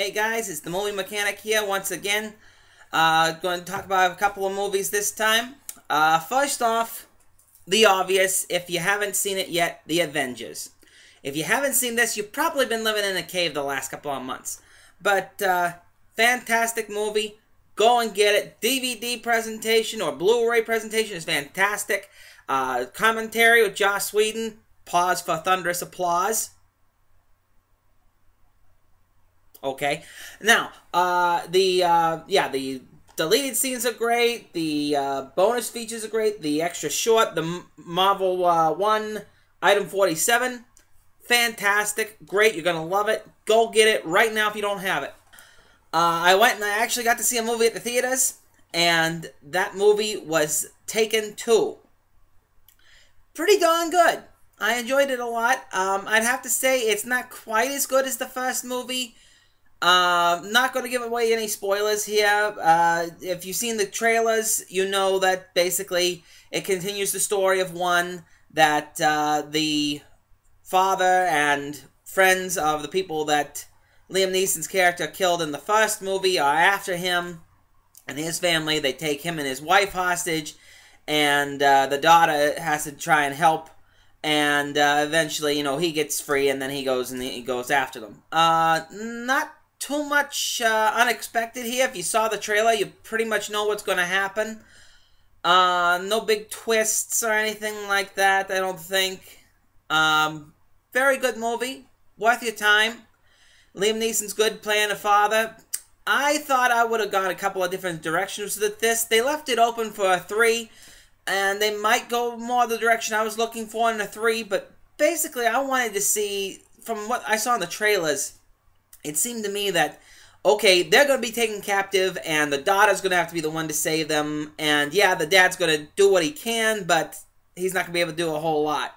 Hey guys, it's the Movie Mechanic here once again. Going to talk about a couple of movies this time. First off, the obvious, if you haven't seen it yet, The Avengers. If you haven't seen this, you've probably been living in a cave the last couple of months. But, fantastic movie. Go and get it. DVD presentation or Blu-ray presentation is fantastic. Commentary with Joss Whedon. Pause for thunderous applause. Okay, now, the deleted scenes are great, the bonus features are great, the extra short, the Marvel 1, Item 47, fantastic, great, you're going to love it. Go get it right now if you don't have it. I went and I actually got to see a movie at the theaters, and that movie was Taken 2. Pretty darn good. I enjoyed it a lot. I'd have to say it's not quite as good as the first movie. Not going to give away any spoilers here. If you've seen the trailers, you know that basically it continues the story of one that the father and friends of the people that Liam Neeson's character killed in the first movie are after him and his family. They take him and his wife hostage, and the daughter has to try and help. And eventually, you know, he gets free, and then he goes after them. Not too much unexpected here. If you saw the trailer, you pretty much know what's going to happen. No big twists or anything like that, I don't think. Very good movie. Worth your time. Liam Neeson's good playing a father. I thought I would have gone a couple of different directions with this. They left it open for a 3, and they might go more the direction I was looking for in a 3, but basically I wanted to see, from what I saw in the trailers, it seemed to me that, okay, they're going to be taken captive, and the daughter's going to have to be the one to save them, and yeah, the dad's going to do what he can, but he's not going to be able to do a whole lot.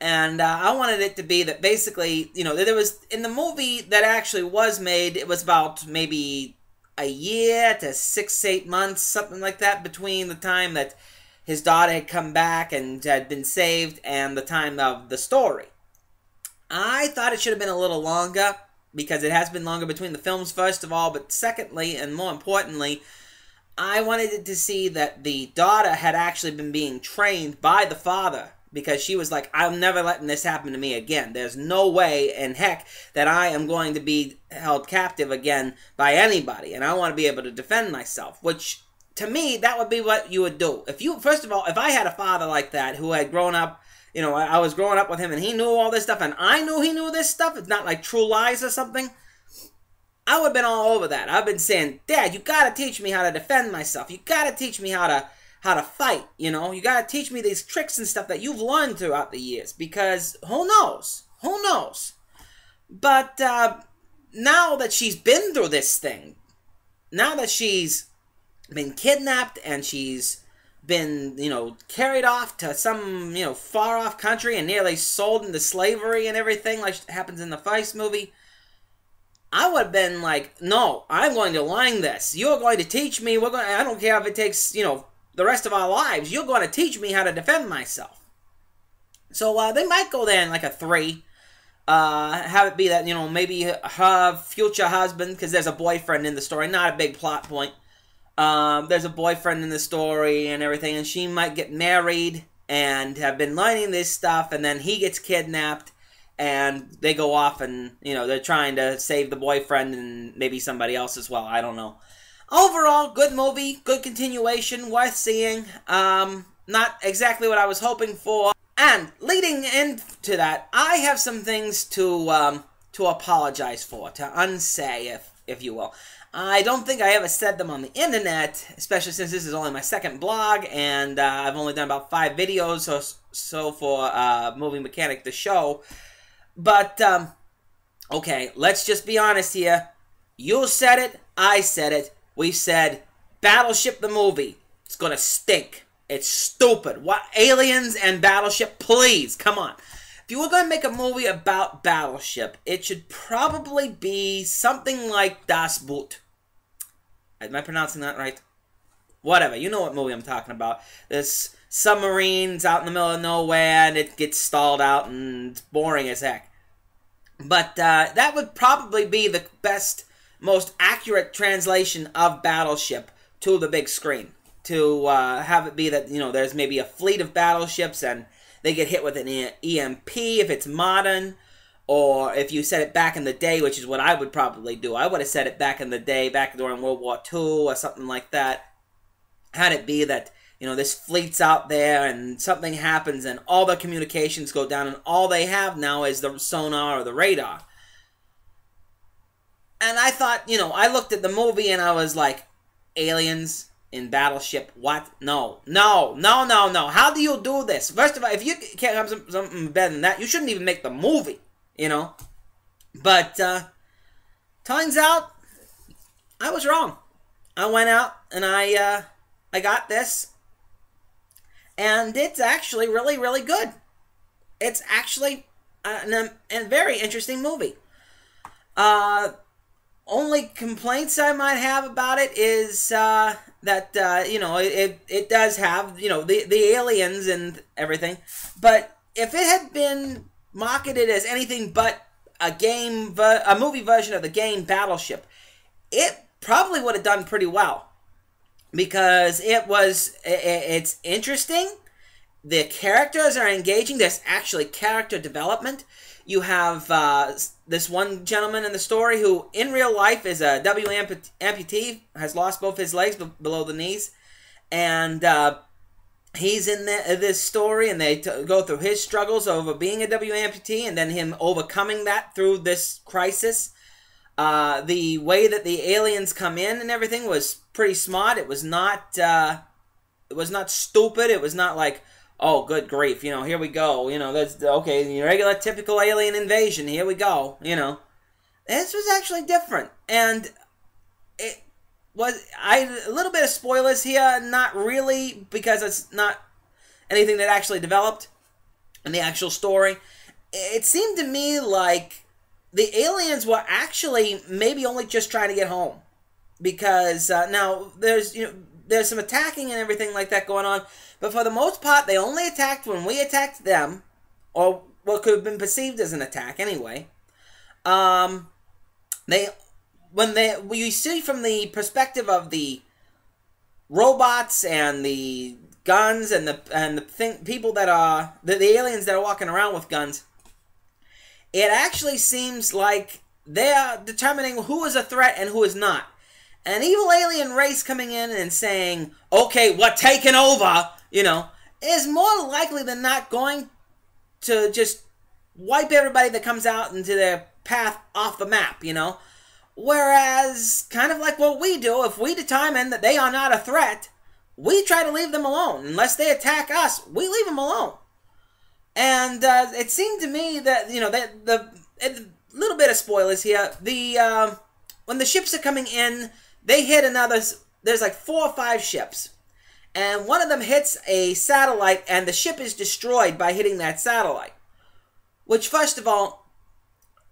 And I wanted it to be that basically, you know, there was, in the movie that actually was made, it was about maybe a year to 6-8 months, something like that, between the time that his daughter had come back and had been saved and the time of the story. I thought it should have been a little longer, because it has been longer between the films, first of all, but secondly, and more importantly, I wanted to see that the daughter had actually been being trained by the father, because she was like, I'm never letting this happen to me again. There's no way in heck that I am going to be held captive again by anybody, and I want to be able to defend myself, which, to me, that would be what you would do. If you, first of all, if I had a father like that who had grown up, you know, I was growing up with him and he knew all this stuff and I knew he knew this stuff, it's not like True Lies or something, I would have been all over that. I've been saying, Dad, you gotta teach me how to defend myself. You gotta teach me how to fight, you know? You gotta teach me these tricks and stuff that you've learned throughout the years, because who knows? Who knows? But now that she's been through this thing, now that she's been kidnapped and she's been, you know, carried off to some, you know, far-off country and nearly sold into slavery and everything like happens in the first movie, I would have been like, no, I'm going to learn this. You're going to teach me. I don't care if it takes, you know, the rest of our lives. You're going to teach me how to defend myself. So they might go there in like a 3. Have it be that, you know, maybe her future husband, because there's a boyfriend in the story, not a big plot point. There's a boyfriend in the story and everything, and she might get married and have been learning this stuff, and then he gets kidnapped, and they go off and, you know, they're trying to save the boyfriend and maybe somebody else as well. I don't know. Overall, good movie, good continuation, worth seeing. Not exactly what I was hoping for. And leading into that, I have some things to apologize for, to unsay, if you will. I don't think I ever said them on the internet, especially since this is only my second blog, and I've only done about 5 videos or so for Movie Mechanic, the show. But, okay, let's just be honest here. You said it, I said it. We said, Battleship the movie. It's gonna stink. It's stupid. What? Aliens and Battleship? Please, come on. If you were going to make a movie about Battleship, it should probably be something like Das Boot. Am I pronouncing that right? Whatever, you know what movie I'm talking about. There's submarines out in the middle of nowhere, and it gets stalled out, and it's boring as heck. But that would probably be the best most accurate translation of Battleship to the big screen. To have it be that, there's maybe a fleet of battleships and they get hit with an EMP if it's modern, or if you set it back in the day, which is what I would probably do. I would have set it back in the day, back during World War II or something like that. Had it be that, this fleet's out there and something happens and all the communications go down and all they have now is the sonar or the radar. And I thought, I looked at the movie and I was like, aliens in Battleship, what? No. How do you do this? First of all, if you can't have something better than that, you shouldn't even make the movie, But, turns out, I was wrong. I went out and I got this. And it's actually really, really good. It's actually a very interesting movie. Only complaints I might have about it is that it does have the aliens and everything, but if it had been marketed as anything but a movie version of the game Battleship, it probably would have done pretty well because it's interesting. The characters are engaging. There's actually character development. You have this one gentleman in the story who, in real life, is a amputee, has lost both his legs below the knees, and he's in this story, and they go through his struggles over being a amputee, and then him overcoming that through this crisis. The way that the aliens come in and everything was pretty smart. It was not stupid. It was not like, oh, good grief, here we go, that's, okay, regular, typical alien invasion, here we go, This was actually different, and it was, a little bit of spoilers here, not really, because it's not anything that actually developed in the actual story. It seemed to me like the aliens were actually maybe only just trying to get home, because now there's, there's some attacking and everything like that going on, but for the most part, they only attacked when we attacked them, or what could have been perceived as an attack anyway. We see from the perspective of the robots and the guns and the people that are the aliens that are walking around with guns. It actually seems like they're determining who is a threat and who is not. An evil alien race coming in and saying, okay, we're taking over, is more likely than not going to just wipe everybody that comes out into their path off the map, Whereas, kind of like what we do, if we determine that they are not a threat, we try to leave them alone. Unless they attack us, we leave them alone. And it seemed to me that, a little bit of spoilers here, when the ships are coming in, they hit there's like 4 or 5 ships. And one of them hits a satellite, and the ship is destroyed by hitting that satellite. Which, first of all,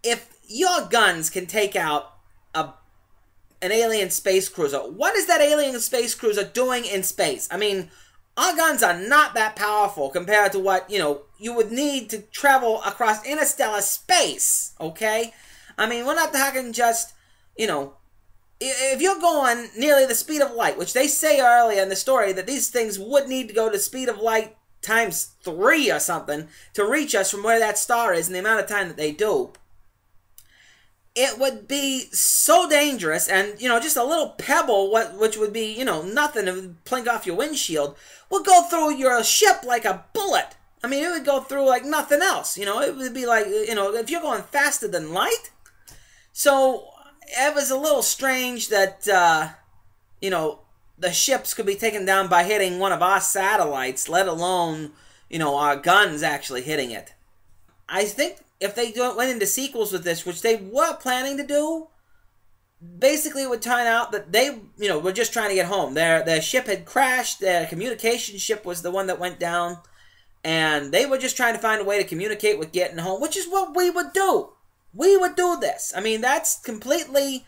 if your guns can take out an alien space cruiser, what is that alien space cruiser doing in space? I mean, our guns are not that powerful compared to what, you would need to travel across interstellar space, okay? I mean, we're not talking just, if you're going nearly the speed of light, which they say earlier in the story that these things would need to go to the speed of light times 3 or something to reach us from where that star is in the amount of time that they do, it would be so dangerous, and, just a little pebble, which would be, nothing, it would plink off your windshield, would go through your ship like a bullet. I mean, it would go through like nothing else, it would be like, if you're going faster than light. So it was a little strange that, the ships could be taken down by hitting one of our satellites, let alone, our guns actually hitting it. I think if they went into sequels with this, which they were planning to do, basically it would turn out that they, were just trying to get home. Their ship had crashed, their communication ship was the one that went down, and they were just trying to find a way to communicate with getting home, which is what we would do. We would do this. I mean, that's completely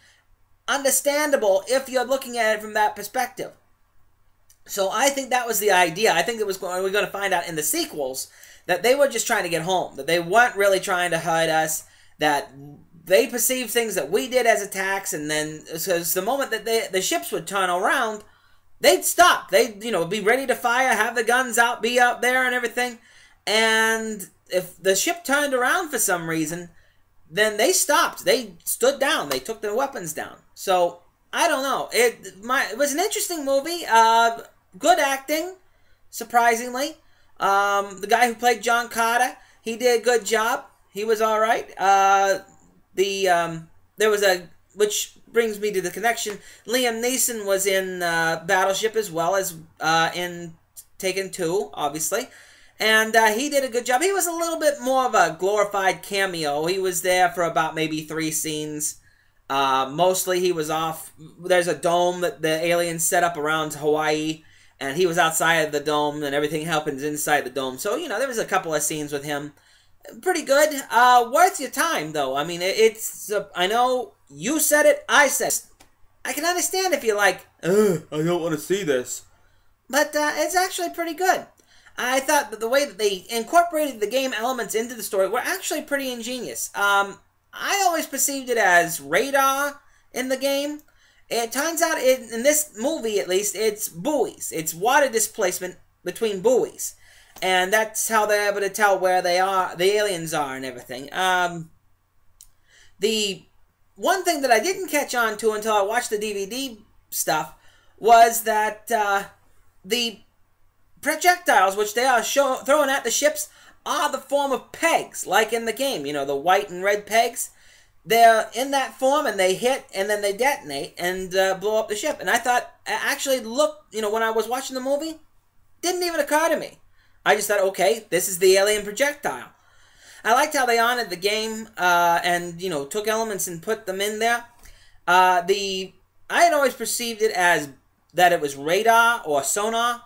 understandable if you're looking at it from that perspective. So I think that was the idea. I think we're going to find out in the sequels that they were just trying to get home, that they weren't really trying to hurt us, that they perceived things that we did as attacks, and then because the moment that the ships would turn around, they'd stop. They'd, be ready to fire, have the guns out, be out there and everything. And if the ship turned around for some reason, then they stopped. They stood down. They took their weapons down. So, I don't know. It was an interesting movie. Good acting, surprisingly. The guy who played John Carter, he did a good job. He was all right. There was which brings me to the connection. Liam Neeson was in Battleship as well as in Taken 2, obviously. And he did a good job. He was a little bit more of a glorified cameo. He was there for about maybe 3 scenes. Mostly he was off. There's a dome that the aliens set up around Hawaii, and he was outside of the dome, and everything happens inside the dome. So, there was a couple of scenes with him. Pretty good. Worth your time, though. I mean, I know you said it, I said it. I can understand if you're like, I don't want to see this. But it's actually pretty good. I thought that the way that they incorporated the game elements into the story were actually pretty ingenious. I always perceived it as radar in the game. It turns out, in this movie at least, it's buoys. It's water displacement between buoys. And that's how they're able to tell where they are, the aliens are and everything. The one thing that I didn't catch on to until I watched the DVD stuff was that the projectiles, which they are throwing at the ships, are the form of pegs, like in the game. The white and red pegs. They're in that form, and they hit, and then they detonate and blow up the ship. And I thought, actually, when I was watching the movie, didn't even occur to me. I just thought, okay, this is the alien projectile. I liked how they honored the game and, took elements and put them in there. I had always perceived it as that it was radar or sonar.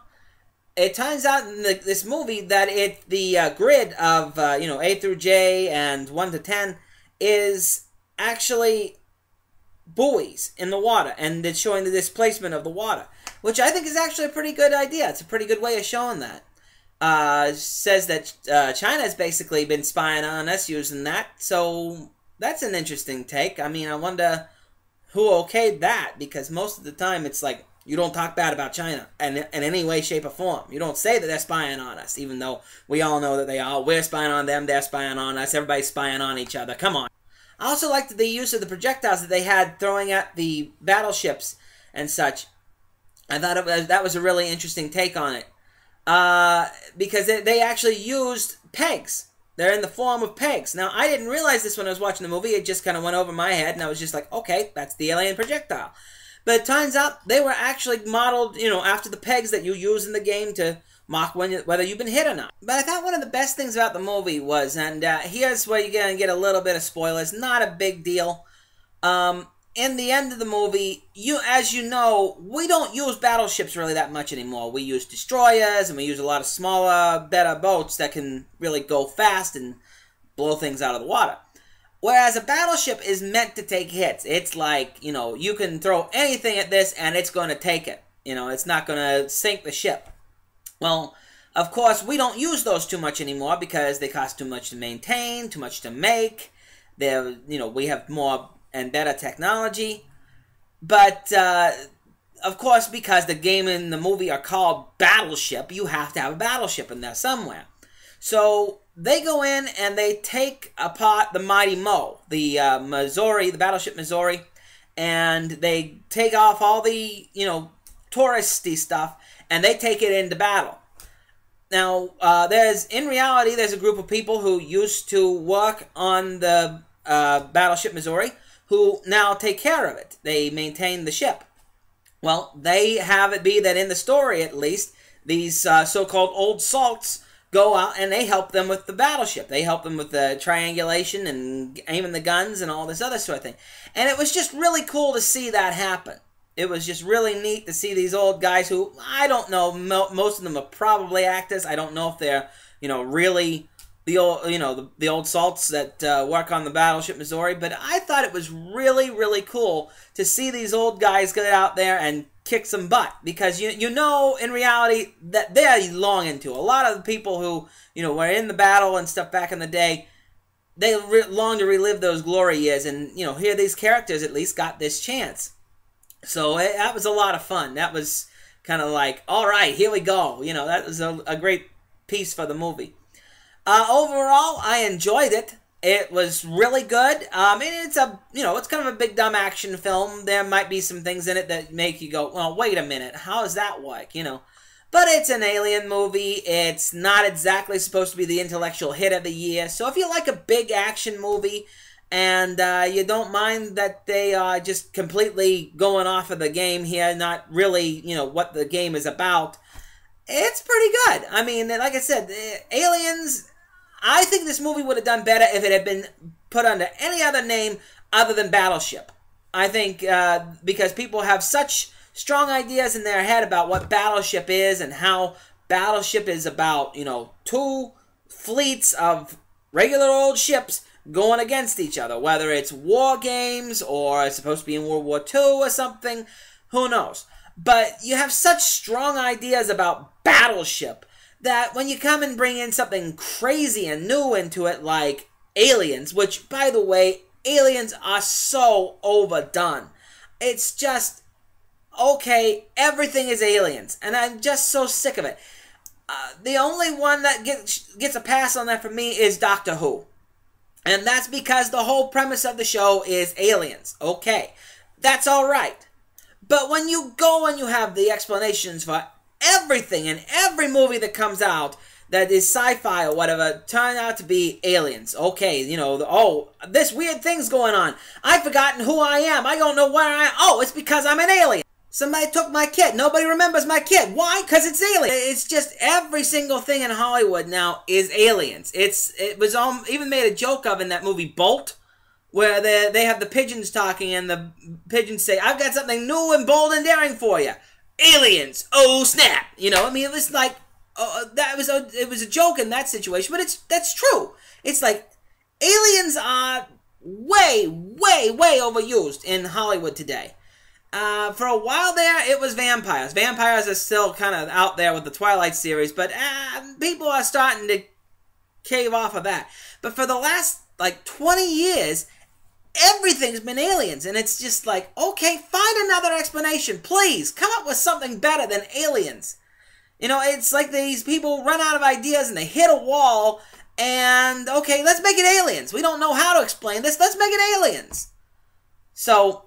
It turns out in this movie that the grid of, A through J and 1 to 10 is actually buoys in the water, and it's showing the displacement of the water, which I think is actually a pretty good idea. It's a pretty good way of showing that. Says that China has basically been spying on us using that, so that's an interesting take. I mean, I wonder who okayed that, because most of the time it's like, you don't talk bad about China in any way, shape, or form. You don't say that they're spying on us, even though we all know that they are. We're spying on them, they're spying on us, everybody's spying on each other. Come on. I also liked the use of the projectiles that they had throwing at the battleships and such. I thought that was a really interesting take on it. Because they actually used pegs. They're in the form of pegs. Now, I didn't realize this when I was watching the movie. It just kind of went over my head, and I was just like, okay, that's the alien projectile. But it turns out they were actually modeled, after the pegs that you use in the game to mark whether you've been hit or not. But I thought one of the best things about the movie was, and here's where you're going to get a little bit of spoilers, not a big deal. In the end of the movie, as you know, we don't use battleships really that much anymore. We use destroyers, and we use a lot of smaller, better boats that can really go fast and blow things out of the water. Whereas a battleship is meant to take hits. It's like, you can throw anything at this and it's going to take it. It's not going to sink the ship. Well, of course, we don't use those too much anymore because they cost too much to maintain, too much to make. We have more and better technology. But, of course, because the game and the movie are called Battleship, you have to have a battleship in there somewhere. So they go in and they take apart the Mighty Mo, the Missouri, the Battleship Missouri, and they take off all the, touristy stuff, and they take it into battle. Now, in reality, there's a group of people who used to work on the Battleship Missouri who now take care of it. They maintain the ship. Well, they have it be that in the story, at least, these so-called old salts go out and they help them with the battleship. They help them with the triangulation and aiming the guns and all this other sort of thing. And it was just really cool to see that happen. It was just really neat to see these old guys who, I don't know, most of them are probably actors. I don't know if they're, really the old, the old salts that work on the Battleship Missouri. But I thought it was really, really cool to see these old guys get out there and kick some butt, because in reality that they're long into. A lot of the people who were in the battle and stuff back in the day, they long to relive those glory years, and you know, here these characters at least got this chance. So that was a lot of fun. That was kind of like, all right, here we go. You know, that was a great piece for the movie. Overall, I enjoyed it. It was really good. It's it's kind of a big dumb action film. There might be some things in it that make you go, well, wait a minute, how does that work? You know, but it's an alien movie. It's not exactly supposed to be the intellectual hit of the year. So if you like a big action movie and you don't mind that they are just completely going off of the game here, not really, you know, what the game is about, it's pretty good. I mean, like I said, Aliens, I think this movie would have done better if it had been put under any other name other than Battleship. I think because people have such strong ideas in their head about what Battleship is and how Battleship is about, you know, two fleets of regular old ships going against each other, whether it's war games or it's supposed to be in World War II or something, who knows. But you have such strong ideas about Battleship that when you come and bring in something crazy and new into it like Aliens, which, by the way, Aliens are so overdone. It's just, okay, everything is Aliens, and I'm just so sick of it. The only one that gets a pass on that for me is Doctor Who. And that's because the whole premise of the show is aliens. Okay, that's all right. But when you go and you have the explanations for everything in every movie that comes out that is sci-fi or whatever turn out to be aliens. Okay, you know, this weird thing's going on. I've forgotten who I am. I don't know where I am. Oh, it's because I'm an alien. Somebody took my kid. Nobody remembers my kid. Why? Because it's alien. It's just every single thing in Hollywood now is aliens. It was even made a joke of in that movie Bolt, where they have the pigeons talking and the pigeons say, "I've got something new and bold and daring for you. Aliens. Oh snap!" You know, I mean, it was like it was a joke in that situation, but that's true. It's like aliens are way, way, way overused in Hollywood today. For a while there, it was vampires. Vampires are still kind of out there with the Twilight series, but people are starting to cave off of that. But for the last, 20 years, everything's been aliens, and it's just like, okay, find another explanation, please. Come up with something better than aliens. You know, it's like these people run out of ideas, and they hit a wall, and, okay, let's make it aliens. We don't know how to explain this. Let's make it aliens. So...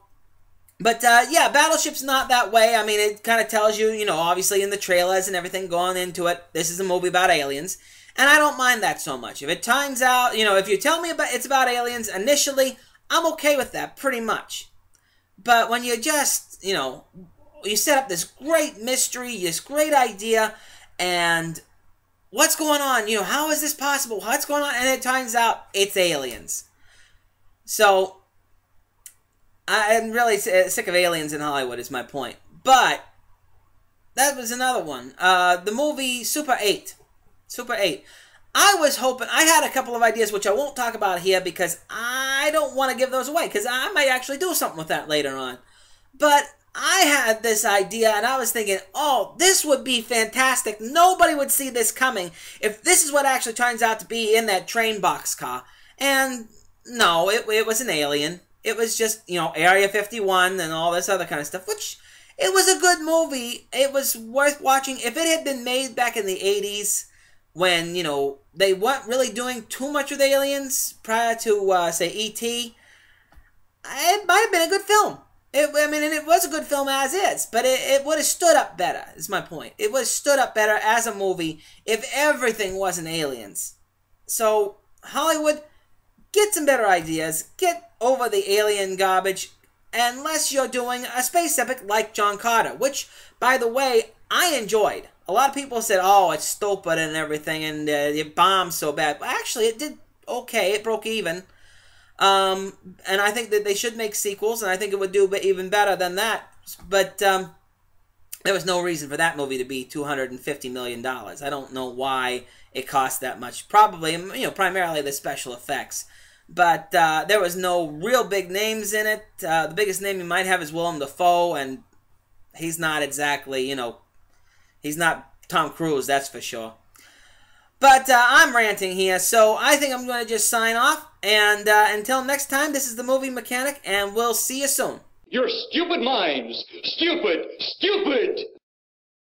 But, yeah, Battleship's not that way. I mean, it kind of tells you, you know, obviously in the trailers and everything going into it, this is a movie about aliens. And I don't mind that so much. If it turns out, you know, if you tell me it's about aliens initially, I'm okay with that, pretty much. But when you just, you know, you set up this great mystery, this great idea, and what's going on? You know, how is this possible? What's going on? And it turns out it's aliens. So... I'm really sick of aliens in Hollywood, is my point. But, that was another one. The movie Super 8. Super 8. I was hoping... I had a couple of ideas, which I won't talk about here, because I don't want to give those away, because I might actually do something with that later on. But, I had this idea, and I was thinking, oh, this would be fantastic. Nobody would see this coming if this is what actually turns out to be in that train boxcar. And, no, it was an alien. It was just, you know, Area 51 and all this other kind of stuff, which, it was a good movie. It was worth watching. If it had been made back in the 80s, when, you know, they weren't really doing too much with aliens prior to, say, E.T., it might have been a good film. And it was a good film as is, but it would have stood up better, is my point. It would have stood up better as a movie if everything wasn't aliens. So, Hollywood, get some better ideas. Get over the alien garbage, unless you're doing a space epic like John Carter, which, by the way, I enjoyed. A lot of people said, oh, it's stupid and everything, and it bombed so bad. But actually, it did okay. It broke even. And I think that they should make sequels, and I think it would do even better than that. But there was no reason for that movie to be $250 million. I don't know why it cost that much. Probably, you know, primarily the special effects. But there was no real big names in it. The biggest name you might have is Willem Dafoe, and he's not exactly, you know, he's not Tom Cruise, that's for sure. But I'm ranting here, so I think I'm going to just sign off. And until next time, this is the Movie Mechanic, and we'll see you soon. Your stupid minds! Stupid! Stupid!